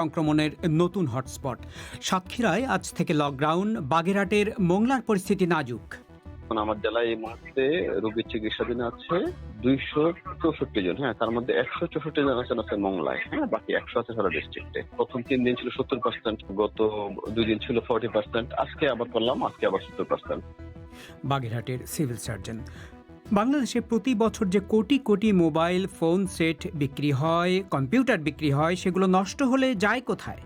সংক্রমণের নতুন হটস্পট। সাতক্ষীরায় আজ থেকে লকডাউন, বাগেরহাটের মোংলার পরিস্থিতি নাজুক। আমার জেলায় এই মুহূর্তে রোগীর চিকিৎসাধীন আছে 264 জন। তার মধ্যে 164 জন আছেন মোংলায়, বাকি 100 আছে সারা ডিস্ট্রিক্টে। প্রথম 3 দিন ছিল 70%, গত 2 দিন ছিল 40%, আজকে আবার করলাম, আজকে আবার 70%। বাগেরহাটের সিভিল সার্জন। বাংলাদেশে প্রতি বছর যে crore crore mobile phone set বিক্রি হয়, কম্পিউটার বিক্রি হয়, সেগুলো নষ্ট হলে যায় কোথায়?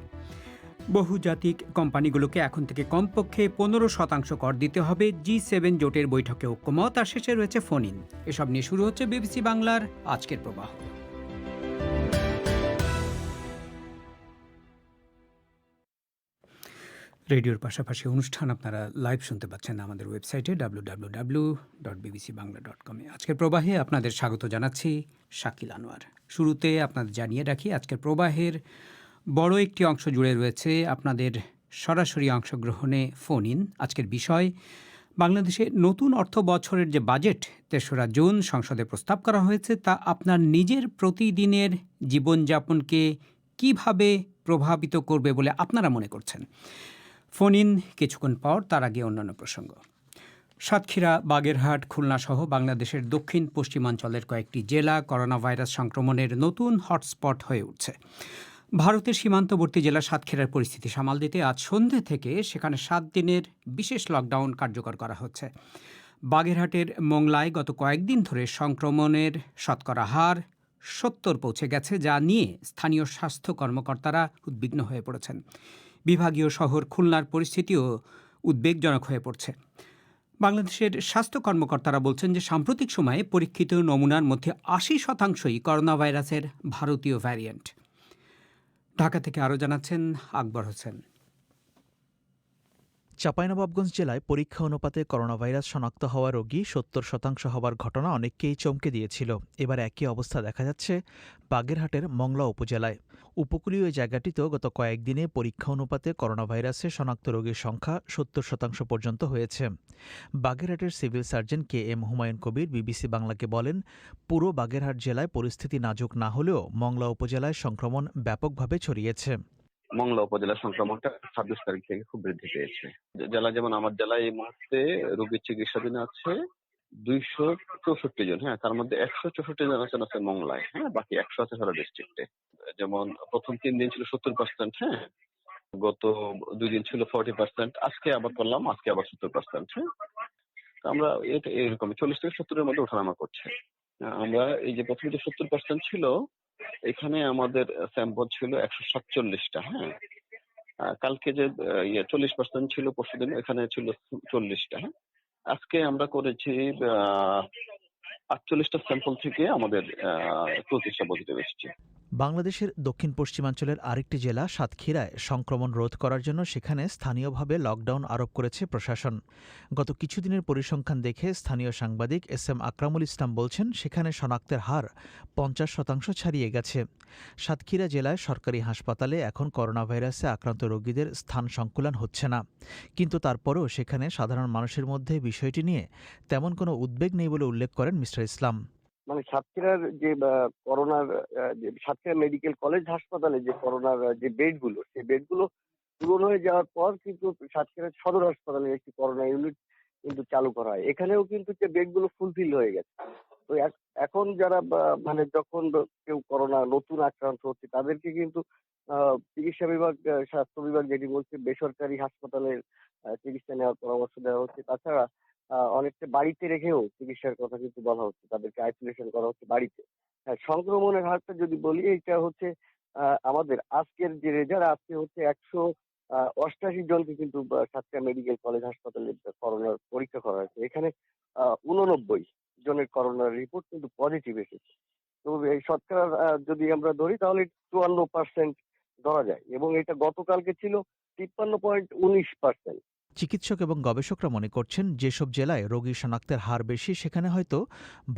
বহুজাতিক কোম্পানিগুলোকে এখন থেকে কমপক্ষে 15% কর দিতে হবে, G7 জোটের বৈঠকে ঐক্যমত। আর শেষে রয়েছে ফোন ইন। এসব নিয়ে শুরু হচ্ছে বিবিসি বাংলার আজকের প্রবাহ। রেডিওর পাশাপাশি অনুষ্ঠান আপনারা লাইভ শুনতে পাচ্ছেন আমাদের ওয়েবসাইটে www.bbcbangla.com। আজকের প্রবাহে আপনাদের স্বাগত জানাচ্ছি, শাকিল আনোয়ার। শুরুতে আপনাদের জানিয়ে রাখি, আজকের প্রবাহের বড় একটি অংশ জুড়ে রয়েছে আপনাদের সরাসরি অংশগ্রহণে ফোন ইন। আজকের বিষয়, বাংলাদেশে নতুন অর্থ বছরের যে বাজেট 3রা জুন সংসদে প্রস্তাব করা হয়েছে, তা আপনার নিজের প্রতিদিনের জীবনযাপনকে কিভাবে প্রভাবিত করবে বলে আপনারা মনে করছেন? ফোন ইন কিছুক্ষণ পর। তার আগে অন্যান্য প্রসঙ্গ। সাতক্ষীরা, বাগেরহাট, খুলনা সহ বাংলাদেশের দক্ষিণ পশ্চিমাঞ্চলের কয়েকটি জেলা করোনা ভাইরাস সংক্রমণের নতুন হটস্পট হয়ে উঠছে। ভারতের সীমান্তবর্তী জেলা সাতক্ষীরার পরিস্থিতি সামাল দিতে আজ সন্ধ্যে থেকে সেখানে 7 দিনের বিশেষ লকডাউন কার্যকর করা হচ্ছে। বাগেরহাটের মোংলায় গত কয়েকদিন ধরে সংক্রমণের শতকরা হার 70 পৌঁছে গেছে, যা নিয়ে স্থানীয় স্বাস্থ্য কর্মকর্তারা উদ্বিগ্ন হয়ে পড়েছেন। বিভাগীয় শহর খুলনার পরিস্থিতিও উদ্বেগজনক হয়ে পড়ছে। বাংলাদেশের স্বাস্থ্য কর্মকর্তারা বলছেন যে সাম্প্রতিক সময়ে পরীক্ষিত নমুনার মধ্যে 80%ই করোনা ভাইরাসের ভারতীয় ভ্যারিয়েন্ট। ঢাকা থেকে আরও জানাচ্ছেন আকবর হোসেন। চাঁপাইনবাবগঞ্জ জেলায় পরীক্ষা অনুপাতে করোনাভাইরাস শনাক্ত হওয়া রোগী 70% হওয়ার ঘটনা অনেককেই চমকে দিয়েছিল। এবার একই অবস্থা দেখা যাচ্ছে বাগেরহাটের মংলা উপজেলায়। উপকূলীয় এই জায়গাটিতেও গত কয়েকদিনে পরীক্ষা অনুপাতে করোনাভাইরাসে শনাক্ত রোগীর সংখ্যা 70% পর্যন্ত হয়েছে। বাগেরহাটের civil surgeon KM Humayun Kabir BBC বাংলাকে বলেন, পুরো বাগেরহাট জেলায় পরিস্থিতি নাজুক না হলেও মংলা উপজেলায় সংক্রমণ ব্যাপকভাবে ছড়িয়েছে। মংলা উপজেলা সংক্রমণটা 26 তারিখ থেকে খুব বৃদ্ধি পেয়েছে। জেলা যেমন আমার জেলায় এই মুহূর্তে রোগীর চিকিৎসাধীন আছে 264 জন। তার মধ্যে 164 জন আছেন মোংলায়, বাকি 100 আছে সারা ডিস্ট্রিক্টে। যেমন প্রথম 3 দিন ছিল 70%, গত 2 দিন ছিল 40%, আজকে আবার করলাম, আজকে আবার 70%। আমরা এটা এরকম 40 থেকে 70-এর মধ্যে ওঠানামা করছে। আমরা এই যে প্রথম যে 70% ছিল, এখানে আমাদের স্যাম্পল ছিল 147টা। কালকে যে 40% ছিল পরশুদিন, এখানে ছিল 40টা। আজকে আমরা করেছি 48টা স্যাম্পল থেকে আমাদের 34টা পজিটিভ এসেছে। বাংলাদেশের দক্ষিণ পশ্চিমাঞ্চলের আরেকটি জেলা সাতক্ষীরায় সংক্রমণ রোধ করার জন্য সেখানে স্থানীয়ভাবে লকডাউন আরোপ করেছে প্রশাসন। গত কিছুদিনের পরিসংখ্যান দেখে স্থানীয় সাংবাদিক SM আকরামুল ইসলাম বলছেন, সেখানে শনাক্তের হার 50% ছাড়িয়ে গেছে। সাতক্ষীরা জেলায় সরকারি হাসপাতালে এখন করোনাভাইরাসে আক্রান্ত রোগীদের স্থান সংকুলান হচ্ছে না, কিন্তু তারপরেও সেখানে সাধারণ মানুষের মধ্যে বিষয়টি নিয়ে তেমন কোনো উদ্বেগ নেই বলে উল্লেখ করেন মিস্টার ইসলাম। মানে সাতক্ষীরার যে করোনার সাতক্ষীরা মেডিকেল কলেজ হাসপাতালে যে করোনার যে বেডগুলো, সেই বেডগুলো পূরণ হয়ে যাওয়ার পর কিন্তু সাতক্ষীরা সদর হাসপাতালে একটি করোনা ইউনিট কিন্তু চালু করা হয়। এখানেও কিন্তু যে বেডগুলো ফুলফিল হয়ে গেছে। তো এখন যারা মানে যখন কেউ করোনা নতুন আক্রান্ত হচ্ছে, তাদেরকে কিন্তু চিকিৎসা বিভাগ, স্বাস্থ্য বিভাগ যেটি বলছে, বেসরকারি হাসপাতালের চিকিৎসা নেওয়ার পরামর্শ দেওয়া হচ্ছে। তাছাড়া অনেকটা বাড়িতে রেখেও চিকিৎসার কথা কিন্তু বলা হচ্ছে, তাদেরকে আইসোলেশন করা হচ্ছে বাড়িতে। সংক্রমণের হারটা যদি বলি, এটা হচ্ছে আমাদের আজকের যে রেজাল্ট, আজকে হচ্ছে 188 জনকে কিন্তু সাতক্ষীরা মেডিকেল কলেজ হাসপাতালে করোনার পরীক্ষা করা হয়েছে। এখানে 89 জনের করোনার রিপোর্ট কিন্তু পজিটিভ এসেছে। তো এই শতকরা যদি আমরা ধরি তাহলে 54% ধরা যায়, এবং এটা গতকালকে ছিল 53.19%। চিকিৎসক এবং গবেষকরা মনে করছেন, যেসব জেলায় রোগী শনাক্তের হার বেশি সেখানে হয়তো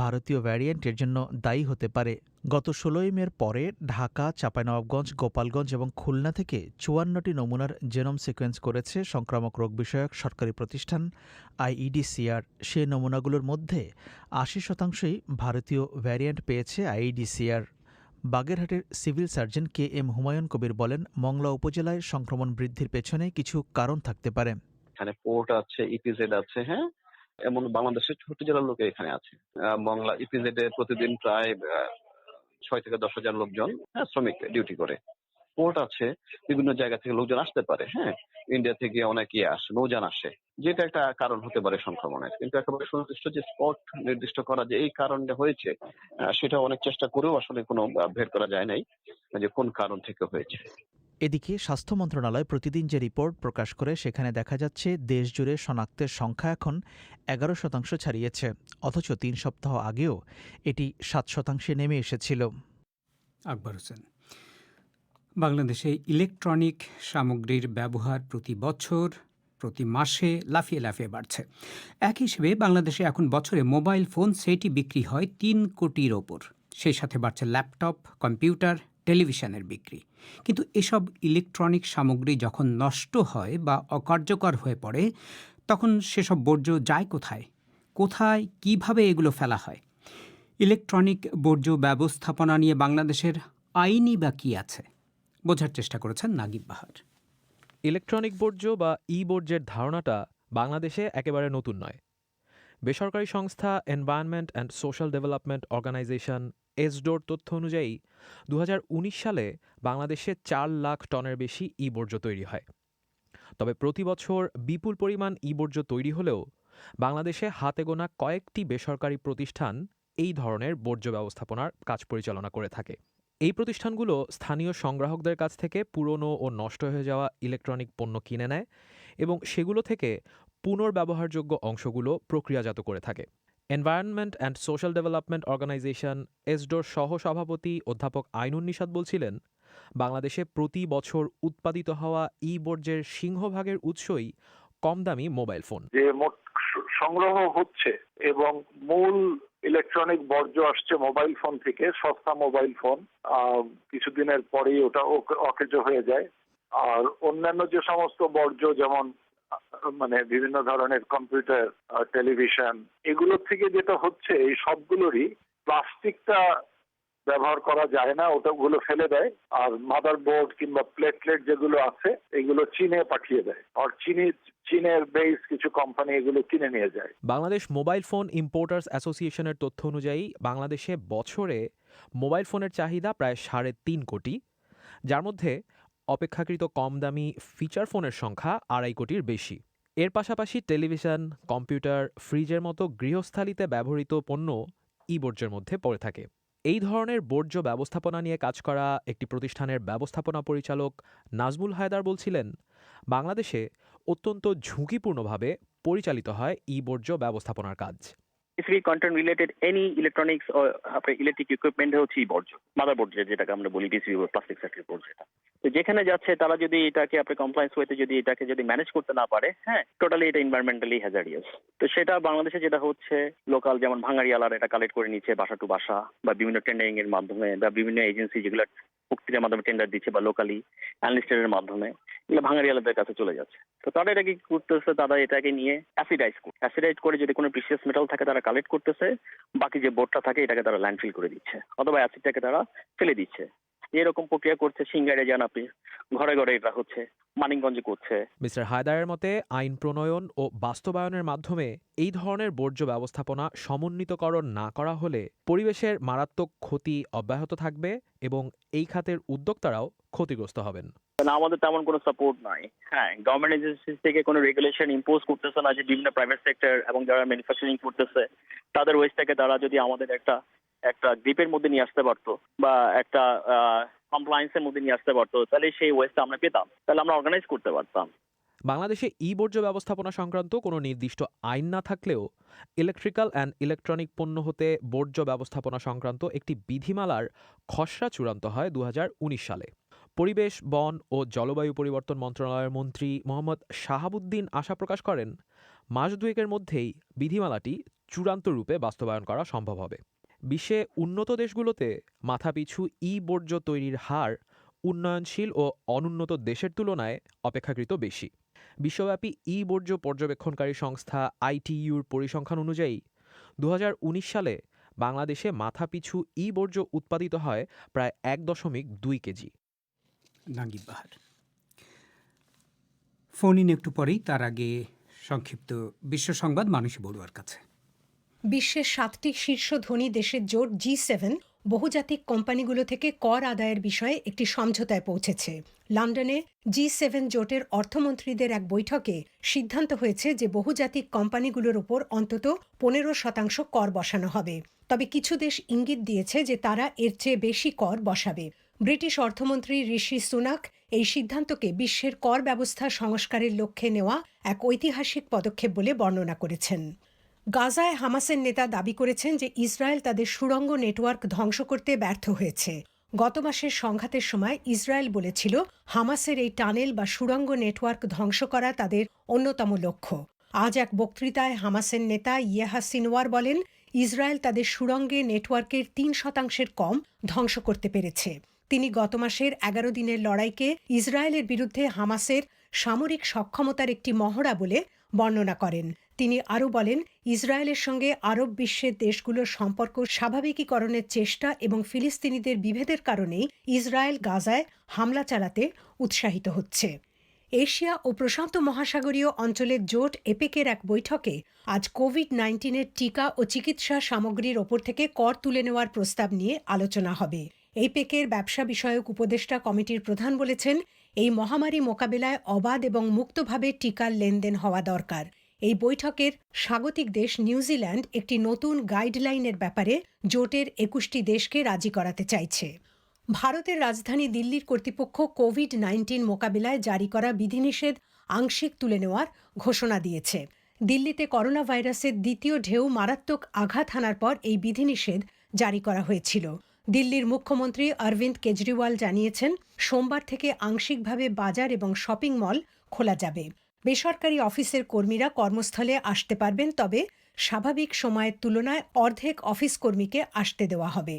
ভারতীয় ভ্যারিয়েন্টের জন্য দায়ী হতে পারে। গত 16 মের পরে ঢাকা, চাঁপাইনবাবগঞ্জ, গোপালগঞ্জ এবং খুলনা থেকে 54টি নমুনার জেনোম সিকোয়েন্স করেছে সংক্রামক রোগ বিষয়ক সরকারি প্রতিষ্ঠান IEDCR। সে নমুনাগুলোর মধ্যে 80%ই ভারতীয় ভ্যারিয়েন্ট পেয়েছে IEDCR। বাগেরহাটের civil surgeon K M Humayun Kabir বলেন, মংলা উপজেলায় সংক্রমণ বৃদ্ধির পেছনে কিছু কারণ থাকতে পারে। এখানে পোর্ট আছে, ইপিজেড আছে, হ্যাঁ, এমন বাংলাদেশের ছোট জেলার লোক এখানে আছে। মংলা ইপিজেড এ প্রতিদিন প্রায় 6 থেকে 10 হাজার লোকজন, হ্যাঁ, শ্রমিক ডিউটি করে। পোর্ট আছে, বিভিন্ন জায়গা থেকে লোকজন আসতে পারে, হ্যাঁ, ইন্ডিয়া থেকে অনেকে আসে, নৌযান আসে, যেটা একটা কারণ হতে পারে সংক্রমণের। কিন্তু একেবারে সুনির্দিষ্ট যে স্পট নির্দিষ্ট করা যে এই কারণটা হয়েছে, সেটা অনেক চেষ্টা করেও আসলে কোনো বের করা যায় নাই যে কোন কারণ থেকে হয়েছে। এদিকে স্বাস্থ্য মন্ত্রণালয় প্রতিদিন যে রিপোর্ট প্রকাশ করে সেখানে দেখা যাচ্ছে দেশজুড়ে শনাক্তের সংখ্যা এখন 11% ছাড়িয়েছে, অথচ 3 সপ্তাহ আগেও এটি 7% নেমে এসেছিল। আকবর হোসেন। বাংলাদেশে ইলেকট্রনিক সামগ্রীর ব্যবহার প্রতি বছর, প্রতি মাসে লাফিয়ে লাফিয়ে বাড়ছে। এক হিসেবে বাংলাদেশে এখন বছরে মোবাইল ফোন সেটই বিক্রি হয় 3 কোটির ওপর। সেই সাথে বাড়ছে ল্যাপটপ, কম্পিউটার, টেলিভিশনের বিক্রি। কিন্তু এসব ইলেকট্রনিক সামগ্রী যখন নষ্ট হয় বা অকার্যকর হয়ে পড়ে, তখন সেসব বর্জ্য যায় কোথায়? কোথায়, কিভাবে এগুলো ফেলা হয়? ইলেকট্রনিক বর্জ্য ব্যবস্থাপনা নিয়ে বাংলাদেশের আইনি বা কী আছে, বোঝার চেষ্টা করেছেন নাগিব বাহার। ইলেকট্রনিক বর্জ্য বা ই বর্জ্যের ধারণাটা বাংলাদেশে একেবারে নতুন নয়। বেসরকারি সংস্থা environment and social development organization এসডোর তথ্য অনুযায়ী 2019 সালে বাংলাদেশে 4 লাখ টনের বেশি ই বর্জ্য তৈরি হয়। তবে প্রতি বছর বিপুল পরিমাণ ই বর্জ্য তৈরি হলেও বাংলাদেশে হাতে গোনা কয়েকটি বেসরকারি প্রতিষ্ঠান এই ধরনের বর্জ্য ব্যবস্থাপনার কাজ পরিচালনা করে থাকে। এই প্রতিষ্ঠানগুলো স্থানীয় সংগ্রাহকদের কাছ থেকে পুরনো ও নষ্ট হয়ে যাওয়া ইলেকট্রনিক পণ্য কিনে নেয় এবং সেগুলো থেকে পুনর্ব্যবহারযোগ্য অংশগুলো প্রক্রিয়াজাত করে থাকে। Environment and social development organization এসডোর সহ-সভাপতি অধ্যাপক আইনুন নিশাত বলছিলেন, বাংলাদেশে প্রতি বছর উৎপাদিত হওয়া ই বর্জ্যের সিংহভাগের উৎসই কম দামি মোবাইল ফোন। যে মোট সংগ্রহ হচ্ছে এবং মূল ইলেকট্রনিক বর্জ্য আসছে মোবাইল ফোন থেকে, সস্তা মোবাইল ফোন, কিছুদিনের পরেই ওটা অকেজ হয়ে যায়। আর অন্যান্য যে সমস্ত বর্জ্য, যেমন মানে বিভিন্ন ধরনের কম্পিউটার, টেলিভিশন, এগুলোর থেকে যেটা হচ্ছে এই সবগুলোরই প্লাস্টিকটা ব্যবহার করা যায় না, ওটাগুলো ফেলে দেয়। আর মাদার বোর্ড কিংবা প্লেটলেট যেগুলো আছে এগুলো চীনে পাঠিয়ে দেয়, আর চীনের বেস কিছু কোম্পানি এগুলো কিনে নিয়ে যায়। বাংলাদেশ মোবাইল ফোন ইম্পোর্টার্স অ্যাসোসিয়েশনের তথ্য অনুযায়ী বাংলাদেশে বছরে মোবাইল ফোনের চাহিদা প্রায় 3.5 কোটি, যার মধ্যে অপেক্ষাকৃত কম দামি ফিচার ফোনের সংখ্যা 2.5 কোটির বেশি। এর পাশাপাশি টেলিভিশন, কম্পিউটার, ফ্রিজের মতো গৃহস্থালিতে ব্যবহৃত পণ্য ই বর্জ্যের মধ্যে পড়ে থাকে। এই ধরনের বর্জ্য ব্যবস্থাপনা নিয়ে কাজ করা একটি প্রতিষ্ঠানের ব্যবস্থাপনা পরিচালক নাজমুল হায়দার বলছিলেন, বাংলাদেশে অত্যন্ত ঝুঁকিপূর্ণভাবে পরিচালিত হয় ই বর্জ্য ব্যবস্থাপনার কাজ। Basically content related any electronics or electric equipment হচ্ছে বর্জ্য, মাদারবোর্ড যেটাকে আমরা বলি, পিসিবি বা প্লাস্টিক সার্কিট বোর্ড। যেটা তো যেখানে যাচ্ছে তারা যদি এটাকে আপনি কমপ্লায়েন্স ওয়েতে যদি এটাকে যদি ম্যানেজ করতে না পারে, হ্যাঁ, টোটালি এটা এনভায়রনমেন্টালি হ্যাজারিয়াস। তো সেটা বাংলাদেশে যেটা হচ্ছে, লোকাল যেমন ভাঙাড়িয়ালার এটা কালেক্ট করে নিচ্ছে বাসা টু বাসা বা বিভিন্ন টেন্ডারিং এর মাধ্যমে বা বিভিন্ন এজেন্সি যেগুলো প্রক্রিয়ার মাধ্যমে টেন্ডার দিচ্ছে বা লোকালি অ্যানলিস্টেডের মাধ্যমে এগুলো ভাঙাড়িয়ালাদের কাছে চলে যাচ্ছে। তো তারা এটাকে কি করতেছে, তারা এটাকে নিয়ে অ্যাসিডাইজ করে যদি কোনো প্রিসিয়াস মেটাল থাকে তারা কালেক্ট করতেছে, বাকি যে বোর্ডটা থাকে এটাকে তারা ল্যান্ডফিল করে দিচ্ছে অথবা অ্যাসিডটাকে তারা ফেলে দিচ্ছে। এরকম প্রক্রিয়া করছে সিঙ্গারে, যান আপনি ঘরে ঘরে এটা হচ্ছে, মানিকগঞ্জে করছে। মিস্টার হায়দারের মতে আইন প্রণয়ন ও বাস্তবায়নের মাধ্যমে এই ধরনের বর্জ্য ব্যবস্থাপনা সমন্বিতকরণ না করা হলে পরিবেশের মারাত্মক ক্ষতি অব্যাহত থাকবে এবং এই খাতের উদ্যোক্তারাও ক্ষতিগ্রস্ত হবেন। আমাদের তেমন কোনো সাপোর্ট নাই। হ্যাঁ, গভর্নমেন্ট এজেন্সি থেকে কোনো রেগুলেশন ইম্পোজ করতেছে না যে বিভিন্ন প্রাইভেট সেক্টর এবং যারা ম্যানুফ্যাকচারিং করতেছে তাদের ওয়েস্টটাকে তারা যদি আমাদের একটা গ্রিপের মধ্যে নিয়ে আসতে পারতো বা একটা কমপ্লায়েন্সের মধ্যে নিয়ে আসতে পারতো, তাহলে সেই ওয়েস্টটা আমরা পেতাম, তাহলে আমরা অর্গানাইজ করতে পারতাম। বাংলাদেশে ই বর্জ্য ব্যবস্থাপনা সংক্রান্ত কোনো নির্দিষ্ট আইন না থাকলেও ইলেকট্রিক্যাল অ্যান্ড ইলেকট্রনিক পণ্য হতে বর্জ্য ব্যবস্থাপনা সংক্রান্ত একটি বিধিমালার খসড়া চূড়ান্ত হয় 2019 সালে। পরিবেশ, বন ও জলবায়ু পরিবর্তন মন্ত্রণালয়ের মন্ত্রী মোহাম্মদ শাহাবুদ্দিন আশা প্রকাশ করেন, মাস দুয়েকের মধ্যেই বিধিমালাটি চূড়ান্ত রূপে বাস্তবায়ন করা সম্ভব হবে। বিশ্বে উন্নত দেশগুলোতে মাথাপিছু ই বর্জ্য তৈরির হার উন্নয়নশীল ও অনুন্নত দেশের তুলনায় অপেক্ষাকৃত বেশি। বিশ্বব্যাপী ই বর্জ্য পর্যবেক্ষণকারী সংস্থা আইটিইউর পরিসংখ্যান অনুযায়ী 2019 সালে বাংলাদেশে মাথাপিছু ই বর্জ্য উৎপাদিত হয় প্রায় 1.2 KG. Naguib Bahar. Phone in একটু পরেই, তার আগে সংক্ষিপ্ত বিশ্ব সংবাদ মানসী বড়ুয়ার কাছে। বিশ্বের 7টি শীর্ষ ধনী দেশের জোট G7 বহুজাতিক কোম্পানিগুলো থেকে কর আদায়ের বিষয়ে একটি সমঝোতায় পৌঁছেছে। লন্ডনে G7 জোটের অর্থমন্ত্রীদের এক বৈঠকে সিদ্ধান্ত হয়েছে যে বহুজাতিক কোম্পানিগুলোর উপর অন্তত 15% কর বসানো হবে। তবে কিছু দেশ ইঙ্গিত দিয়েছে যে তারা এর চেয়ে বেশি কর বসাবে। ব্রিটিশ অর্থমন্ত্রী ঋষি সুনাক এই সিদ্ধান্তকে বিশ্বের কর ব্যবস্থা সংস্কারের লক্ষ্যে নেওয়া এক ঐতিহাসিক পদক্ষেপ বলে বর্ণনা করেছেন। গাজায় হামাসের নেতা দাবি করেছেন যে ইসরায়েল তাদের সুড়ঙ্গ নেটওয়ার্ক ধ্বংস করতে ব্যর্থ হয়েছে। গত মাসের সংঘাতের সময় ইসরায়েল বলেছিল হামাসের এই টানেল বা সুড়ঙ্গ নেটওয়ার্ক ধ্বংস করা তাদের অন্যতম লক্ষ্য। আজ এক বক্তৃতায় হামাসের নেতা ইয়েহা সিনওয়ার বলেন, ইসরায়েল তাদের সুড়ঙ্গে নেটওয়ার্কের 3% কম ধ্বংস করতে পেরেছে। তিনি গত মাসের 11 দিনের লড়াইকে ইসরায়েলের বিরুদ্ধে হামাসের সামরিক সক্ষমতার একটি মহড়া বলে বর্ণনা করেন। তিনি আরও বলেন, ইসরায়েলের সঙ্গে আরব বিশ্বের দেশগুলোর সম্পর্ক স্বাভাবিকীকরণের চেষ্টা এবং ফিলিস্তিনিদের বিভেদের কারণেই ইসরায়েল গাজায় হামলা চালাতে উৎসাহিত হচ্ছে। এশিয়া ও প্রশান্ত মহাসাগরীয় অঞ্চলের জোট এপেকের এক বৈঠকে আজ কোভিড-19 টিকা ও চিকিৎসা সামগ্রীর ওপর থেকে কর তুলে নেওয়ার প্রস্তাব নিয়ে আলোচনা হবে। এপেকের ব্যবসা বিষয়ক উপদেষ্টা কমিটির প্রধান বলেছেন, এই মহামারী মোকাবিলায় অবাধ এবং মুক্তভাবে টিকার লেনদেন হওয়া দরকার। এই বৈঠকের স্বাগতিক দেশ নিউজিল্যান্ড একটি নতুন গাইডলাইনের ব্যাপারে জোটের 21টি দেশকে রাজি করাতে চাইছে। ভারতের রাজধানী দিল্লির কর্তৃপক্ষ কোভিড-19 মোকাবিলায় জারি করা বিধিনিষেধ আংশিক তুলে নেওয়ার ঘোষণা দিয়েছে। দিল্লিতে করোনা ভাইরাসের দ্বিতীয় ঢেউ মারাত্মক আঘাত হানার পর এই বিধিনিষেধ জারি করা হয়েছিল। দিল্লির মুখ্যমন্ত্রী অরবিন্দ কেজরিওয়াল জানিয়েছেন, সোমবার থেকে আংশিকভাবে বাজার এবং শপিং মল খোলা যাবে। বেসরকারি অফিসের কর্মীরা কর্মস্থলে আসতে পারবেন, তবে স্বাভাবিক সময়ের তুলনায় অর্ধেক অফিস কর্মীকে আসতে দেওয়া হবে।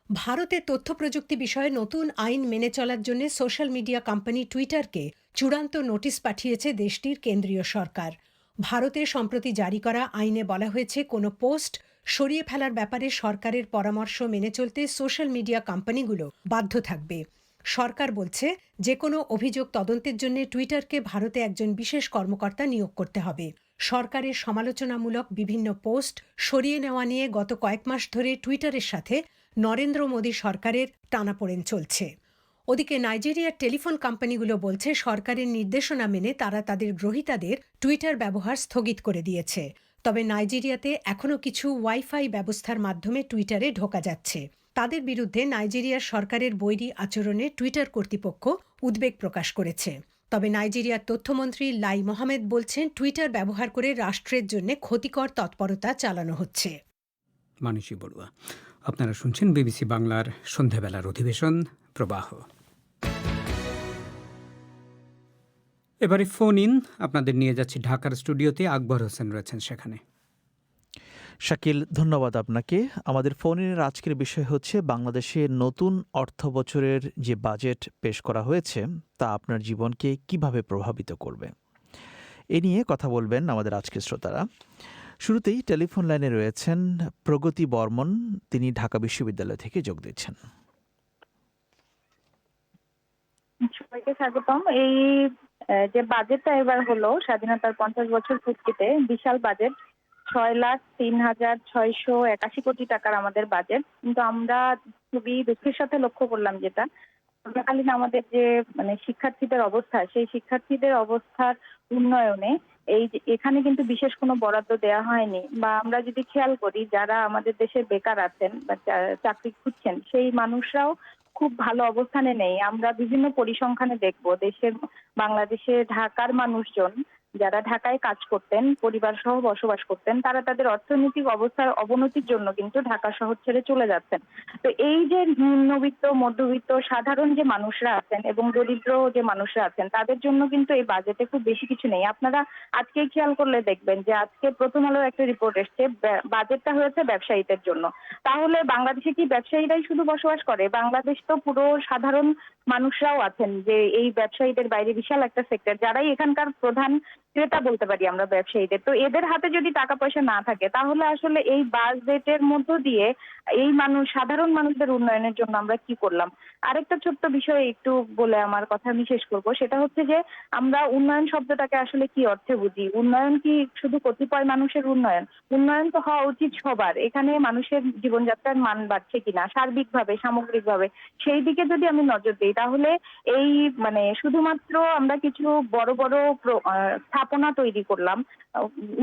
ভারতের তথ্য প্রযুক্তি বিষয়ে নতুন আইন মেনে চলার জন্য সোশ্যাল মিডিয়া কোম্পানি টুইটারকে চূড়ান্ত নোটিশ পাঠিয়েছে দেশটির কেন্দ্রীয় সরকার। ভারতে সম্প্রতি জারি করা আইনে বলা হয়েছে, কোনো পোস্ট সরিয়ে ফেলার ব্যাপারে সরকারের পরামর্শ মেনে চলতে সোশ্যাল মিডিয়া কোম্পানিগুলো বাধ্য থাকবে। সরকার বলছে, যে কোনো অভিযোগ তদন্তের জন্য টুইটারকে ভারতে একজন বিশেষ কর্মকর্তা নিয়োগ করতে হবে। সরকারের সমালোচনামূলক বিভিন্ন পোস্ট সরিয়ে নেওয়া নিয়ে গত কয়েক মাস ধরে টুইটারের সাথে নরেন্দ্র মোদী সরকারের টানাপোড়েন চলছে। ওদিকে নাইজেরিয়ার টেলিফোন কোম্পানিগুলো বলছে, সরকারের নির্দেশনা মেনে তারা তাদের গ্রহীতাদের টুইটার ব্যবহার স্থগিত করে দিয়েছে। তবে নাইজেরিয়াতে এখনও কিছু ওয়াইফাই ব্যবস্থার মাধ্যমে টুইটারে ঢোকা যাচ্ছে। তাদের বিরুদ্ধে নাইজেরিয়ার সরকারের বৈরী আচরণে টুইটার কর্তৃপক্ষ উদ্বেগ প্রকাশ করেছে। তবে নাইজেরিয়ার তথ্যমন্ত্রী লাই মোহাম্মদ বলছেন, টুইটার ব্যবহার করে রাষ্ট্রের জন্য ক্ষতিকর তৎপরতা চালানো হচ্ছে। মানসী বড়ুয়া। আপনারা শুনছেন বিবিসি বাংলার সন্ধ্যাবেলার অধিবেশন প্রবাহ। এবারে ফোন ইন আপনাদের নিয়ে যাচ্ছি ঢাকার স্টুডিওতে। আকবর হোসেন রয়েছেন সেখানে। শাকিল, ধন্যবাদ আপনাকে। আমাদের ফোনের আজকের বিষয় হচ্ছে বাংলাদেশে নতুন অর্থ বছরের যে বাজেট পেশ করা হয়েছে তা আপনার জীবনকে কিভাবে প্রভাবিত করবে, এ নিয়ে কথা বলবেন আমাদের আজকের শ্রোতারা। শুরুতেই টেলিফোন লাইনে রয়েছেন প্রগতি বর্মন, তিনি ঢাকা বিশ্ববিদ্যালয় থেকে যোগ দিচ্ছেন। সবাইকে স্বাগতম। এই যে বাজেটটা এবার হলো স্বাধীনতার 50 বছর পূর্তিতে, বিশাল বাজেট, 6,03,681 কোটি টাকার আমাদের বাজেট। কিন্তু আমরা খুবই দুঃখের সাথে লক্ষ্য করলাম যেটা করোনাকালীন আমাদের যে শিক্ষার্থীদের অবস্থা, সেই শিক্ষার্থীদের অবস্থার উন্নয়নে এখানে কিন্তু বিশেষ কোনো বরাদ্দ দেওয়া হয়নি। বা আমরা যদি খেয়াল করি, যারা আমাদের দেশে বেকার আছেন বা চাকরি খুঁজছেন, সেই মানুষরাও খুব ভালো অবস্থানে নেই। আমরা বিভিন্ন পরিসংখ্যানে দেখব, বাংলাদেশে ঢাকার মানুষজন যারা ঢাকায় কাজ করতেন, পরিবার সহ বসবাস করতেন, তারা তাদের অর্থনৈতিক অবস্থার অবনতির জন্য কিন্তু ঢাকা শহর ছেড়ে চলে যাচ্ছেন। তো এই যে নিম্নবিত্ত, মধ্যবিত্ত, সাধারণ যে মানুষরা আছেন এবং দরিদ্র যে মানুষরা আছেন, তাদের জন্য কিন্তু এই বাজেটে খুব বেশি কিছু নেই। আপনারা আজকে খেয়াল করলে দেখবেন যে আজকে প্রথম আলোর একটা রিপোর্ট এসছে, বাজেটটা হয়েছে ব্যবসায়ীদের জন্য। তাহলে বাংলাদেশে কি ব্যবসায়ীরাই শুধু বসবাস করে? বাংলাদেশ তো পুরো সাধারণ মানুষরাও আছেন, যে এই ব্যবসায়ীদের বাইরে বিশাল একটা সেক্টর, যারাই এখানকার প্রধান ক্রেতা বলতে পারি আমরা ব্যবসায়ীদের। তো এদের হাতে যদি টাকা পয়সা না থাকে তাহলে আসলে এই বাজেটের মধ্য দিয়ে এই সাধারণ মানুষদের উন্নয়নের জন্য আমরা কি করলাম। আরেকটা ছোট্ট বিষয় একটু বলে আমার কথা আমি শেষ করব, সেটা হচ্ছে যে আমরা উন্নয়ন শব্দটাকে আসলে কি অর্থে বুঝি। উন্নয়ন কি শুধু কতিপয় মানুষের উন্নয়ন? উন্নয়ন তো হওয়া উচিত সবার। এখানে মানুষের জীবনযাত্রার মান বাড়ছে কিনা সার্বিকভাবে সামগ্রিকভাবে সেই দিকে যদি আমি নজর দিই তাহলে এই শুধুমাত্র আমরা কিছু বড় বড় স্থাপনা তৈরি করলাম,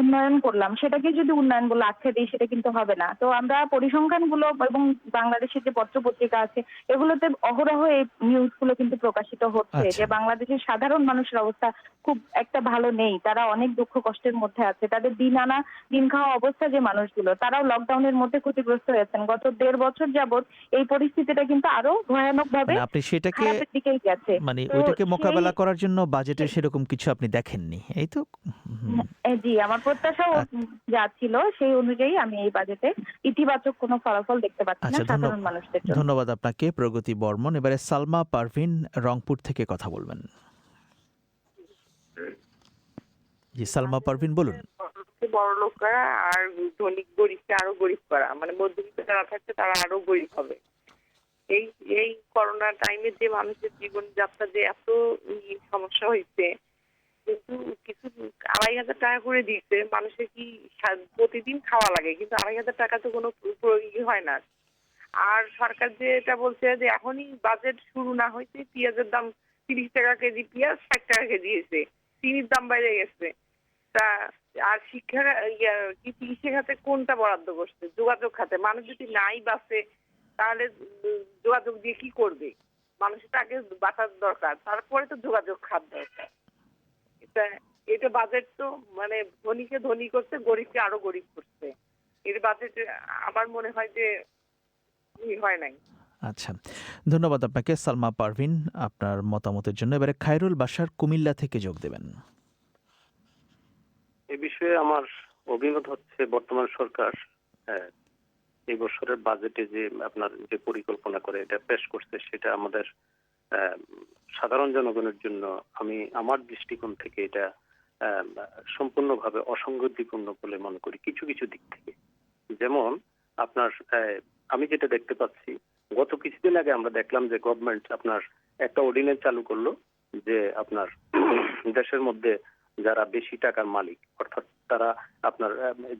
উন্নয়ন করলাম, সেটাকে যদি উন্নয়ন বলে আখ্যা দিই সেটা কিন্তু হবে না। তো আমরা পরিসংখ্যানগুলো এবং বাংলাদেশের যে পত্র পত্রিকা আছে এগুলোতে অহরহ এই নিউজগুলো কিন্তু প্রকাশিত হচ্ছে আচ্ছা। যে বাংলাদেশের সাধারণ মানুষের অবস্থা খুব একটা ভালো নেই। তারা অনেক দুঃখ কষ্টের মধ্যে আছে। তাদের দিন খাওয়া অবস্থা যে মানুষগুলো, তারাও লকডাউনের মধ্যে ক্ষতিগ্রস্ত হয়েছেন। গত 1.5 বছর যাবত এই পরিস্থিতিটা কিন্তু আরো ভয়ানক ভাবে মানে আপনি সেটাকে খারাপের দিকেই গেছে। মানে তো ওইটাকে সেই মোকাবেলা করার জন্য বাজেটে সেরকম কিছু আপনি দেখেননি, এই তো? হুম। জি, আমার প্রত্যাশাও যা ছিল সেই অনুযায়ী আমি এই বাজেটে ইতিবাচক কোনো ফলাফল দেখতে পাচ্ছি না আচ্ছা, সাধারণ মানুষদের জন্য। ধন্যবাদ আপনাকে প্রগতি বর্মন। এবারে সালমা পারভিন রংপুর থেকে কথা বলবেন। জি, সালমা পারভিন বলুন। বড় লোকরা আর ধনী গরিবকে আরো গরিব করা, মধ্যবিত্ত যারা থাকছে তারা আরো গরিব হবে। এই এই করোনা টাইমে যে মানুষের জীবনযাত্রা যে এত সমস্যা হয়েছে, কিন্তু কিছু 2,500 টাকা করে দিচ্ছে মানুষের কি প্রতিদিন খাওয়া লাগে, কিন্তু 2,500 টাকা তো কোনো হয় না। আর সরকার যে এটা বলছে যে এখনই বাজেট শুরু না হয়েছে পেঁয়াজের দাম 30 টাকা কেজি, পেঁয়াজ 60 টাকা কেজি হয়েছে, চিনির দাম বেড়ে গেছে। তা আর কৃষি খাতে কোনটা বরাদ্দ করছে? যোগাযোগ খাতে। মানুষ যদি নাই বাঁচে তাহলে যোগাযোগ দিয়ে কি করবে? মানুষের আগে বাঁচার দরকার, তারপরে তো যোগাযোগ খাত দরকার। এটা বাজেট তো ধনীকে ধনী করছে, গরিবকে আরো গরিব করছে। এর বাজেট আমার মনে হয় যে হয় নাই। আচ্ছা, ধন্যবাদ আপনাকে সালমা পারভিন আপনার মতামতের জন্য। এবারে খায়রুল বাশার কুমিল্লা থেকে যোগ দেবেন। এ বিষয়ে আমার অভিমত হচ্ছে বর্তমান সরকার এই বছরের বাজেটে যে আপনার যে পরিকল্পনা করে এটা পেশ করছে সেটা আমাদের সাধারণ জনগণের জন্য আমার দৃষ্টিকোণ থেকে এটা সম্পূর্ণভাবে অসঙ্গতিপূর্ণ বলে মনে করি কিছু কিছু দিক থেকে। যেমন আপনার আমি যেটা দেখতে পাচ্ছি, গত কিছুদিন আগে আমরা দেখলাম যে গভর্নমেন্ট আপনার একটা অর্ডিন্যান্স চালু করলো যে আপনার দেশের মধ্যে যারা বেশি টাকার মালিক, অর্থাৎ তারা আপনার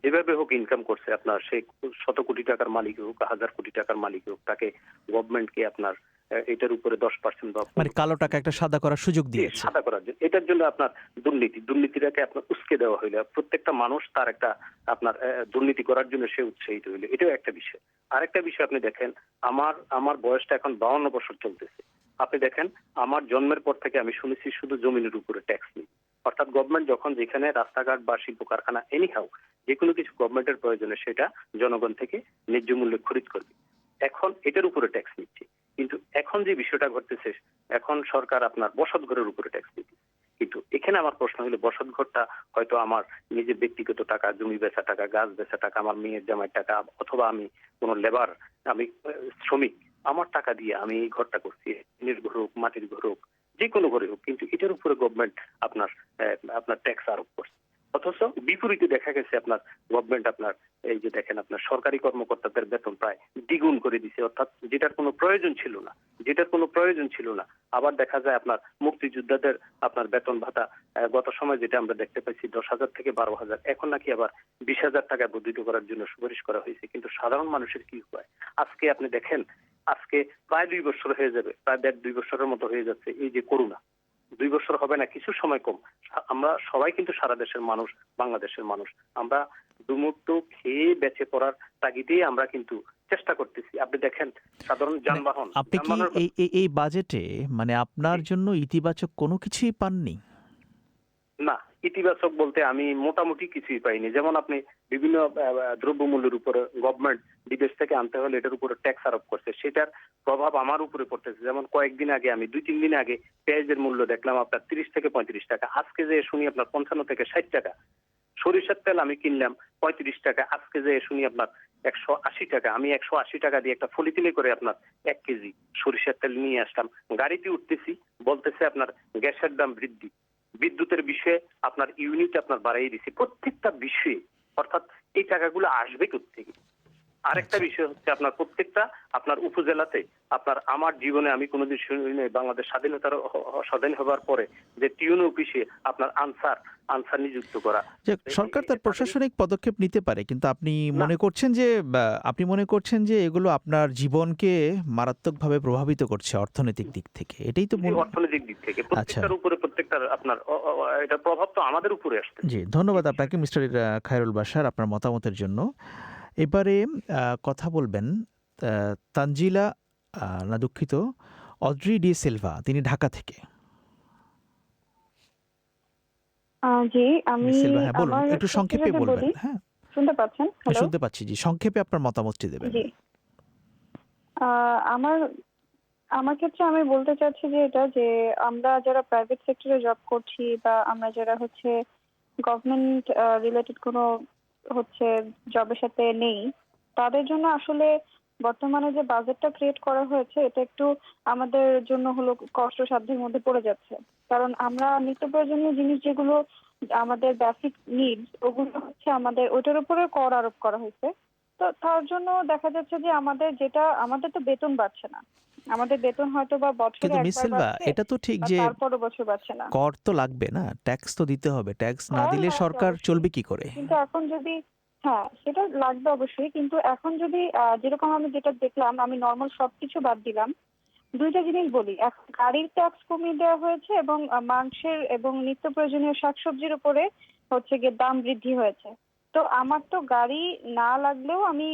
যেভাবে হোক ইনকাম করছে, আপনার সে 100 কোটি টাকার মালিক হোক, 1000 কোটি টাকার মালিক হোক, তাকে গভর্নমেন্টকে আপনার এটার উপরে 10% বা কালো টাকা একটা সাদা করার সুযোগ দিয়েছে। সাদা করার জন্য, এটার জন্য আপনার দুর্নীতিটাকে আপনার উস্কে দেওয়া হইলে প্রত্যেকটা মানুষ তার একটা আপনার দুর্নীতি করার জন্য সে উৎসাহিত হইলে, এটাও একটা বিষয়। আরেকটা বিষয় আপনি দেখেন, আমার বয়সটা এখন 52 বছর চলতেছে। আপনি দেখেন আমার জন্মের পর থেকে আমি শুনেছি শুধু জমিনের উপরে ট্যাক্স নেই। অর্থাৎ গভর্নমেন্ট যখন যেখানে রাস্তাঘাট বা শিল্প কারখানা এনিহাউ যে কোনো কিছু গভর্নমেন্টের প্রয়োজনে সেটা জনগণ থেকে ন্যায্য মূল্যে খরিদ করবে, এখন এটার উপরে ট্যাক্স নিচ্ছে। কিন্তু এখন যে বিষয়টা ঘটতেছে, এখন সরকার আপনার বসত ঘরের উপরে ট্যাক্স দিচ্ছে। কিন্তু এখানে আমার প্রশ্ন হলো, বসত ঘরটা হয়তো আমার নিজের ব্যক্তিগত টাকা, জমি বেচা টাকা, গাছ বেচা টাকা, আমার মেয়ের জামাইয়ের টাকা, অথবা আমি কোনো লেবার, আমি শ্রমিক, আমার টাকা দিয়ে আমি এই ঘরটা করছি, টিনের ঘর হোক, মাটির ঘর হোক, যে কোনো ঘরে হোক, কিন্তু এটার উপরে গভর্নমেন্ট আপনার ট্যাক্স আরোপ করছে। অথচ বিপরীতে দেখা গেছে আপনার গভর্নমেন্ট আপনার এই যে দেখেন আপনার সরকারি কর্মকর্তাদের বেতন প্রায় দ্বিগুণ করে দিছে, অর্থাৎ যেটার কোনো প্রয়োজন ছিল না। আবার দেখা যায় আপনার মুক্তিযোদ্ধাদের আপনার বেতন ভাতা গত সময় যেটা আমরা দেখতে পাইছি 10,000 থেকে 12,000, এখন নাকি আবার 20,000 টাকা বর্ধিত করার জন্য সুপারিশ করা হয়েছে। কিন্তু সাধারণ মানুষের কি উপায়? আজকে আপনি দেখেন, আজকে প্রায় 2 বছর হয়ে যাবে, প্রায় 1.5-2 বছরের মতো হয়ে যাচ্ছে এই যে করোনা। 2 বছর হবে না, কিছু সময় কম। আমরা সবাই কিন্তু সারা দেশের মানুষ, বাংলাদেশের মানুষ, আমরা দুমুক্ত খেয়ে বেঁচে পড়ার তাগিদেই আমরা কিন্তু চেষ্টা করতেছি। আপনি দেখেন সাধারণ যানবাহন, আপনি কি এই বাজেটে আপনার জন্য ইতিবাচক কোনো কিছুই পাননি? না, ইতিবাচক বলতে আমি মোটামুটি কিছুই পাইনি। যেমন আপনি বিভিন্ন দ্রব্যমূল্যের উপরে গভর্নমেন্ট বিদেশ থেকে আনতে হলে এটার উপরে ট্যাক্স আরোপ করছে, সেটার প্রভাব আমার উপরে পড়তেছে। যেমন কয়েকদিন আগে আমি 2-3 দিন আগে পেঁয়াজের মূল্য দেখলাম আপনার 30 থেকে 35 টাকা, আজকে যে শুনি আপনার 55 থেকে 60 টাকা। সরিষার তেল আমি কিনলাম 35 টাকা, আজকে যে শুনি আপনার 180 টাকা। আমি 180 টাকা দিয়ে একটা পলিথিনে করে আপনার 1 কেজি সরিষার তেল নিয়ে আসলাম, গাড়িতে উঠতেছি, বলতেছে আপনার গ্যাসের দাম বৃদ্ধি। বিদ্যুতের বিষয়ে আপনার ইউনিট আপনার বাড়াই দিছে, প্রত্যেকটা বিষয়ে। অর্থাৎ এই টাকাগুলো আসবে কোত্থেকে? আরেকটা বিষয় হচ্ছে আপনার প্রত্যেকটা আপনার উপজেলাতে আপনার, আমার জীবনে আমি কোনোদিন শুনি নাই বাংলাদেশ স্বাধীন হবার পরে যে টিউন অফিসে আপনার আনসার নিযুক্ত করা। যে সরকার তার প্রশাসনিক পদক্ষেপ নিতে পারে, কিন্তু আপনি মনে করছেন যে এগুলো আপনার জীবনকে মারাত্মকভাবে প্রভাবিত করছে অর্থনৈতিক দিক থেকে, এটাই তো অর্থনৈতিক দিক থেকে প্রত্যেকটার উপরে প্রত্যেকটার আপনার এটা প্রভাব তো আমাদের উপরে আসছে। জি, ধন্যবাদ আপনাকে মিস্টার খায়রুল বাশার আপনার মতামতের জন্য। এবারে কথা বলবেন তানজিলা, না দুঃখিত, অড্রি ডি সিলভা, তিনি ঢাকা থেকে। জি, আমি সিলভা, হ্যাঁ বলুন, আমার একটু সংক্ষেপে ক্ষেত্রে যদি বলবেন। বলি, হ্যাঁ, শুনতে পাচ্ছেন? হ্যালো, শুনতে পাচ্ছি, জি, সংক্ষেপে আপনার মতামতটি দেবেন। জি। আমার আমার ক্ষেত্রে আমি বলতে চাচ্ছি যে এটা যে আমরা যারা প্রাইভেট সেক্টরে জব করছি বা আমরা যারা হচ্ছে গভর্নমেন্ট রিলেটেড কোনো হচ্ছে জবের সাথে নেই, তাদের জন্য আসলে বর্তমানে যে বাজেটটা ক্রিয়েট করা হয়েছে এটা একটু আমাদের জন্য হলো কষ্টসাধ্যের মধ্যে পড়ে যাচ্ছে। কারণ আমরা নিত্য প্রয়োজনীয় জিনিস যেগুলো আমাদের বেসিক নিডস, ওগুলো হচ্ছে আমাদের ওইটার উপরে কর আরোপ করা হয়েছে। তো তার জন্য দেখা যাচ্ছে যে আমাদের তো বেতন বাড়ছে না। আমাদের বেতন হয়তো বা বছরে কিন্তু মিস একবার সিলভা, বাড়ছে, এটা তো ঠিক বা যে তারপরও বছর বাড়ছে না। কর তো লাগবে না, ট্যাক্স তো দিতে হবে, ট্যাক্স না কর দিলে লাগবে সরকার অবশ্যই, চলবে কি করে? কিন্তু এখন যদি হ্যাঁ সেটা লাগবে অবশ্যই, কিন্তু এখন যদি যেরকম আমি যেটা দেখলাম, আমি নর্মাল সবকিছু বাদ দিলাম, দুইটা জিনিস বলি। এখন গাড়ির ট্যাক্স কমিয়ে দেওয়া হয়েছে এবং মাংসের এবং নিত্য প্রয়োজনীয় শাকসবজির উপরে হচ্ছে গিয়ে দাম বৃদ্ধি হয়েছে। তো আমার তো গাড়ি না লাগলেও আমি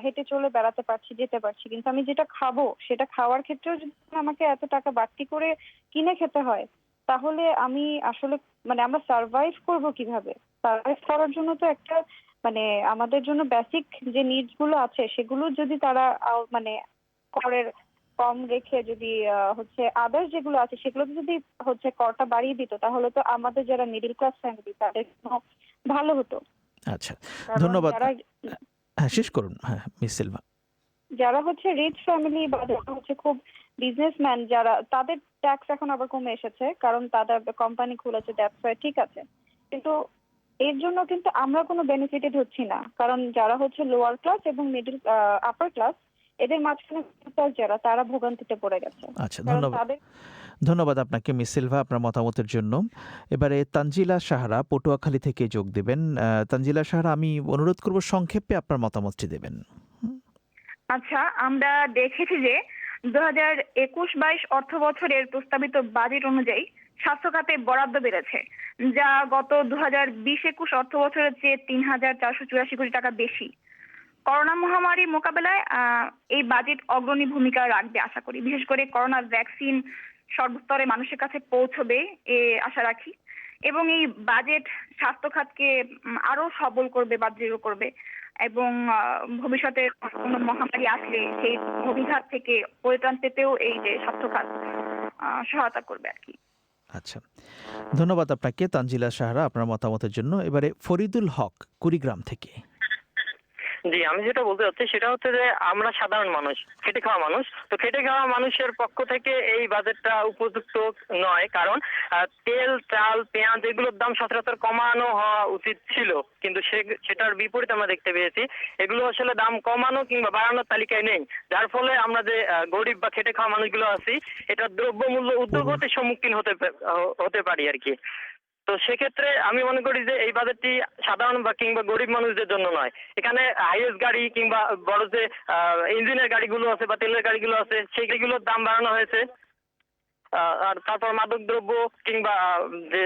হেঁটে চলে বেড়াতে পারছি, যেতে পারছি, কিন্তু আমি যেটা খাবো সেটা খাওয়ার ক্ষেত্রেও যদি আমাকে এত টাকা বাড়তি করে কিনে খেতে হয়, তাহলে আমি আসলে আমরা সার্ভাইভ করব কিভাবে? সার্ভাইভ করার জন্য তো একটা আমাদের জন্য বেসিক যে নিডস গুলো আছে সেগুলো যদি তারা করের কম রেখে যদি হচ্ছে আদার্স যেগুলো আছে সেগুলো যদি হচ্ছে করটা বাড়িয়ে দিত, তাহলে তো আমাদের যারা মিডল ক্লাস ফ্যামিলি তাদের জন্য ভালো হতো। আচ্ছা, কারণ ধন্যবাদ। হ্যাঁ, শেষ করুন। হ্যাঁ, মিস সিলভা। যারা হচ্ছে রিচ ফ্যামিলি বা যারা হচ্ছে খুব বিজনেসম্যান, যারা তাদের ট্যাক্স এখন আবার কমে এসেছে কারণ তাদের কোম্পানি খুলেছে, দ্যাটস ওয়াই, ঠিক আছে, কিন্তু এর জন্য কিন্তু আমরা কোনো বেনিফিটেড হচ্ছি না। কারণ যারা হচ্ছে লোয়ার ক্লাস এবং মিডল আপার ক্লাস, এদের মাঝখানে যারা, তারা ভোগান্তিতে পড়ে গেছে। আচ্ছা, ধন্যবাদ আপনাকে মিস সিলভা আপনার মতামতের জন্য। এবারে তানজিলা সাহারা পটুয়াখালী থেকে যোগ দেবেন। তানজিলা সাহারা, আমি অনুরোধ করব সংক্ষেপে আপনার মতামতটি দেবেন। আচ্ছা, আমরা দেখেছি যে 2021-22 অর্থ বছরের প্রস্তাবিত বাজেট অনুযায়ী স্বাস্থ্য খাতে বরাদ্দ বেড়েছে, যা গত 2020-21 অর্থ বছরের চেয়ে 3,484 কোটি টাকা বেশি। করোনা মহামারী মোকাবেলায় এই বাজেট অগ্রণী ভূমিকা রাখবে আশা করি। বিশেষ করে করোনা ভ্যাকসিন সর্বস্তরে মানুষের কাছে পৌঁছবে এ আশা রাখি, এবং এই বাজেট স্বাস্থ্য খাতকে আরো সবল করবে বা দৃঢ় করবে, এবং ভবিষ্যতে কোনো মহামারী আসলে সেই অভিঘাত থেকে পরিত্রাণ পেতেও এই যে স্বাস্থ্য খাত সহায়তা করবে আর কি। আচ্ছা, ধন্যবাদ আপনাকে তানজিলা সাহারা আপনার মতামতের জন্য। এবারে ফরিদুল হক কুড়িগ্রাম থেকে। জি, আমি যেটা বলতে চাচ্ছি সেটা হচ্ছে যে আমরা সাধারণ মানুষ, খেটে খাওয়া মানুষ, তো খেটে খাওয়া মানুষের পক্ষ থেকে এই বাজেটটা উপযুক্ত নয়। কারণ তেল, চাল, পেঁয়াজ এগুলোর দাম সচরাচর কমানো হওয়া উচিত ছিল, কিন্তু সেটার বিপরীত আমরা দেখতে পেয়েছি এগুলো আসলে দাম কমানো কিংবা বাড়ানোর তালিকায় নেই, যার ফলে আমরা যে গরিব বা খেটে খাওয়া মানুষগুলো আছি এটা দ্রব্যমূল্য ঊর্ধ্বগতির সম্মুখীন হতে পারি আর কি। তো সেক্ষেত্রে আমি মনে করি যে এই বাজেটটি সাধারণ বা কিংবা গরিব মানুষদের জন্য নয়। এখানে হাইয়েস্ট গাড়ি কিংবা বড় যে ইঞ্জিনের গাড়িগুলো আছে বা তেলের গাড়িগুলো আছে সেই গাড়িগুলোর দাম বাড়ানো হয়েছে। আর তারপর মাদক দ্রব্য কিংবা যে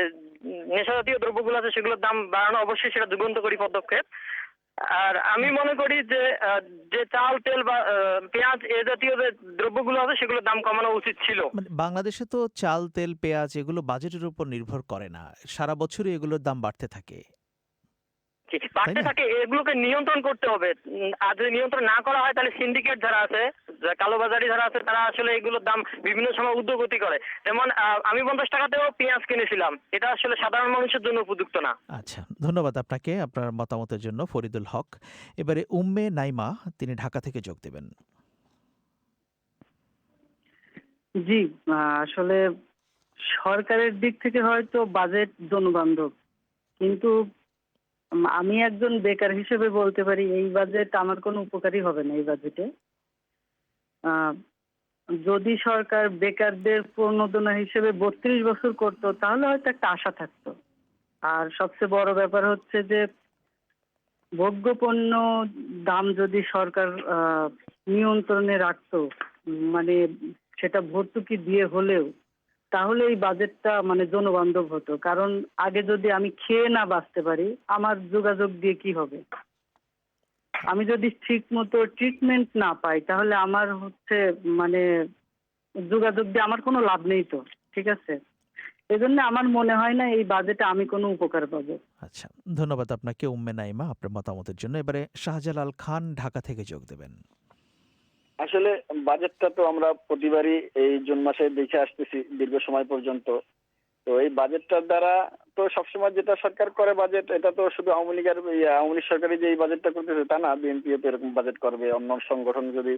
নেশাজাতীয় দ্রব্যগুলো আছে সেগুলোর দাম বাড়ানো অবশ্যই সেটা যুগান্তকারী পদক্ষেপ। আর আমি মনে করি যে যে চাল, তেল বা পেঁয়াজ এ জাতীয় যে দ্রব্যগুলো আছে সেগুলোর দাম কমানো উচিত ছিল। বাংলাদেশে তো চাল, তেল, পেঁয়াজ এগুলো বাজেটের উপর নির্ভর করে না, সারা বছরই এগুলোর দাম বাড়তে থাকে। বাড়তে থাকে, এগুলোকে নিয়ন্ত্রণ করতে হবে। আর যদি নিয়ন্ত্রণ না করা হয় তাহলে সিন্ডিকেট যারা আছে, কালোবাজারি যারা আছে, তারা আসলে এগুলোর দাম বিভিন্ন সময় ঊর্ধ্বগতি করে। যেমন আমি 50 টাকাতেও পেঁয়াজ কিনেছিলাম, এটা আসলে সাধারণ মানুষের জন্য উপযুক্ত না। আচ্ছা, ধন্যবাদ আপনাকে আপনার মতামতের জন্য ফরিদুল হক। এবারে উম্মে নাইমা, তিনি ঢাকা থেকে যোগ দেবেন। জি, আসলে সরকারের দিক থেকে হয়তো বাজেট জনবান্ধব, কিন্তু আমি একজন বেকার হিসেবে বলতে পারি এই বাজেট আমার কোনো উপকারী হবে না। এই বাজেটে যদি সরকার বেকারদের প্রণোদনা হিসেবে 32 বছর করতো তাহলে হয়তো একটা আশা থাকতো। আর সবচেয়ে বড় ব্যাপার হচ্ছে যে ভোগ্যপণ্য দাম যদি সরকার নিয়ন্ত্রণে রাখতো, মানে সেটা ভর্তুকি দিয়ে হলেও, তাহলে এই বাজেটটা মানে জনবান্ধব হতো। কারণ আগে যদি আমি খেয়ে না বাঁচতে পারি, আমার যোগাযোগ দিয়ে কি হবে? আমি যদি ঠিক মতো ট্রিটমেন্ট না পাই তাহলে আমার হচ্ছে মানে যোগাযোগ দিয়ে আমার কোনো লাভ নেই তো, ঠিক আছে? এজন্য আমার মনে হয় না এই বাজেটে আমি কোনো উপকার পাবো। আচ্ছা, ধন্যবাদ আপনাকে উম্মে নাইমা আপনার মতামতের জন্য। এবারে শাহজালাল খান ঢাকা থেকে যোগ দেবেন। আসলে বাজেটটা তো আমরা প্রতিবারই এই জুন মাসে দেখে আসতেছি দীর্ঘ সময় পর্যন্ত। তো এই বাজেটটার দ্বারা তো সবসময় যেটা সরকার করে বাজেট, এটা তো শুধু আওয়ামী লীগ সরকারি যে এই বাজেটটা করতেছে তা না, বিএনপিও তো এরকম বাজেট করবে, অন্য সংগঠন যদি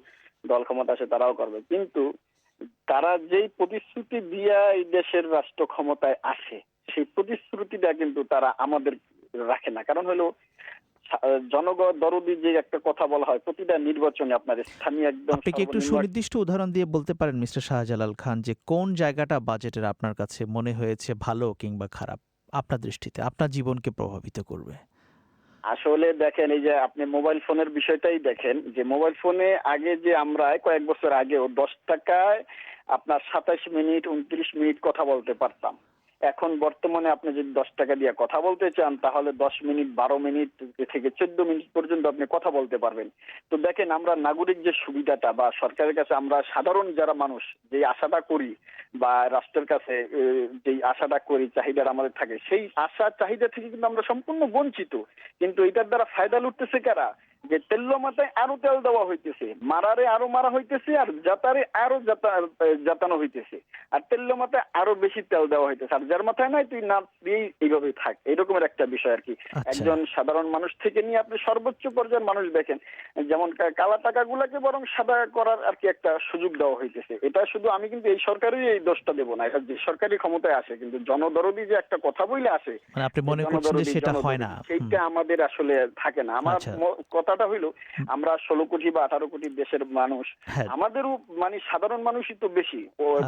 দল ক্ষমতা আসে তারাও করবে। কিন্তু তারা যেই প্রতিশ্রুতি দিয়া এই দেশের রাষ্ট্র ক্ষমতায় আসে সেই প্রতিশ্রুতিটা কিন্তু তারা আমাদের রাখে না। কারণ হলো জনদরদি যে একটা কথা বলা হয় প্রতিটা নির্বাচনে আপনার স্থানীয় একদম আপনি কি একটু সুনির্দিষ্ট উদাহরণ দিয়ে বলতে পারেন মিস্টার শাহজালাল খান যে কোন জায়গাটা বাজেটের আপনার কাছে মনে হয়েছে ভালো কিংবা খারাপ আপনার দৃষ্টিতে, আপনার জীবনকে প্রভাবিত করবে? আসলে দেখেন, এই যে আপনি মোবাইল ফোনের বিষয়টাই দেখেন, যে মোবাইল ফোনে আগে যে আমরা কয়েক বছর আগেও 10 টাকায় আপনার 27 মিনিট 29 মিনিট কথা বলতে পারতাম। এখন বর্তমানে আপনি যদি 10 টাকা দিয়ে কথা বলতে চান তাহলে 10 মিনিট 12 মিনিট থেকে 14 মিনিট পর্যন্ত আপনি কথা বলতে পারবেন। তো দেখেন, আমরা নাগরিক যে সুবিধাটা বা সরকারের কাছে আমরা সাধারণ যারা মানুষ যে আশাটা করি বা রাষ্ট্রের কাছে যে আশাটা করি, চাহিদার আমাদের থাকে, সেই আশা চাহিদা থেকে কিন্তু আমরা সম্পূর্ণ বঞ্চিত। কিন্তু এটার দ্বারা ফায়দা লুটতেছে কারা? যে তেল মাথায় আরো তেল দেওয়া হইতেছে, মারারে আরো মারা হইতেছে, আর জাতারে আরো জাতানো হইতেছে, আর তেল মাথায় আরো বেশি তেল দেওয়া হইতেছে। আর যার মাথায় নাই তুই না দিয়েই এইভাবে থাক, এরকমের একটা বিষয় আর কি। একজন সাধারণ মানুষ থেকে নিয়ে আপনি সর্বোচ্চ পর্যায়ের মানুষ দেখেন, যেমন কালা টাকাগুলাকে বরং সাদা করার আর কি একটা সুযোগ দেওয়া হইতেছে। এটা শুধু আমি কিন্তু এই সরকারই এই দোষটা দেবো না, এটা যে সরকারি ক্ষমতায় আসে কিন্তু জনদরদি যে একটা কথা বলে আসে, আপনি মনে করছেন যে সেটা হয় না, সেইটা আমাদের আসলে থাকে না। আমার কথাটা হইলো আমরা 16 কোটি বা 18 কোটি দেশের মানুষ, আমাদেরও মানে সাধারণ মানুষই তো বেশি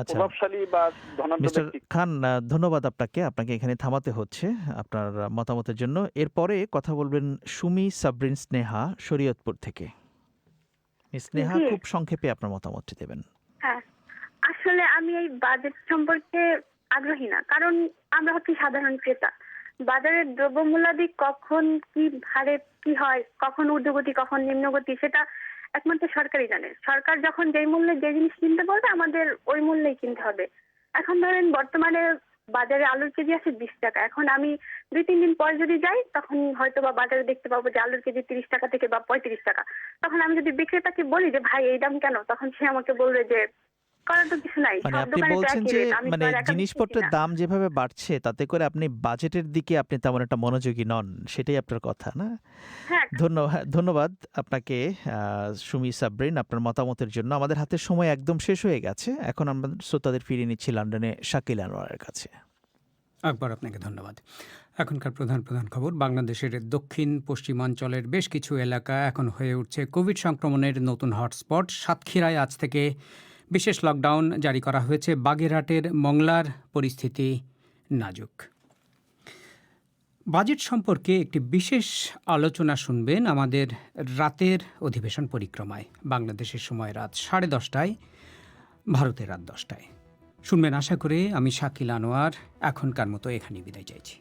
প্রভাবশালী বা ধনাঢ্য ব্যক্তি। খান, ধন্যবাদ আপনাকে এখানে থামাতে হচ্ছে আপনার মতামতের জন্য। এরপরে কথা বলবেন সুমি সাবরিন স্নেহা শরীয়তপুর থেকে। স্নেহা, খুব সংক্ষেপে আপনার মতামতটি দেবেন। হ্যাঁ, আসলে আমি এই বাজেট সম্পর্কে আগ্রহী না, কারণ আমরা হচ্ছি সাধারণ ক্রেতা। বাজারের দ্রব্যমূল্যাদি কখন কি হারে কি হয়, কখন ঊর্ধ্বগতি কখন নিম্নগতি, সেটা একমাত্র সরকারই জানে। সরকার যখন যেই মূল্যে যে জিনিস কিনতে বলবে আমাদের ওই মূল্যেই কিনতে হবে। এখন ধরেন বর্তমানে বাজারে আলুর কেজি আছে 20 টাকা। এখন আমি 2-3 দিন পর যদি যাই তখন হয়তো বা বাজারে দেখতে পাবো যে আলুর কেজি 30 টাকা থেকে বা 35 টাকা। তখন আমি যদি বিক্রেতাকে বলি যে ভাই এই দাম কেন, তখন সে আমাকে বলবে যে মানে আপনি বলছেন যে মানে জিনিসপত্রের দাম যেভাবে বাড়ছে তাতে করে আপনি বাজেটের দিকে আপনি তেমন একটা মনোযোগী নন, সেটাই আপনার কথা, না? ধন্যবাদ আপনাকে সুমি সাবরিন আপনার মতামতের জন্য। আমাদের হাতে সময় একদম শেষ হয়ে গেছে। এখন আমরা শ্রোতাদের ফিরিয়ে নিচ্ছি লন্ডনে শাকিল আনোয়ারের কাছে। একবার আপনাকে ধন্যবাদ। এখনকার প্রধান খবর। বাংলাদেশের দক্ষিণ পশ্চিমাঞ্চলের বেশ কিছু এলাকা এখন হয়ে উঠছে কোভিড সংক্রমণের নতুন হটস্পট। সাতক্ষীরায় আজ থেকে বিশেষ লকডাউন জারি করা হয়েছে। বাগেরহাটের মংলার পরিস্থিতি নাজুক। বাজেট সম্পর্কে একটি বিশেষ আলোচনা শুনবেন আমাদের রাতের অধিবেশন পরিক্রমায়। বাংলাদেশের সময় রাত 10:30টায়, ভারতের রাত 10টায় শুনবেন আশা করে। আমি শাকিল আনোয়ার এখনকার মতো এখানেই বিদায় চাইছি।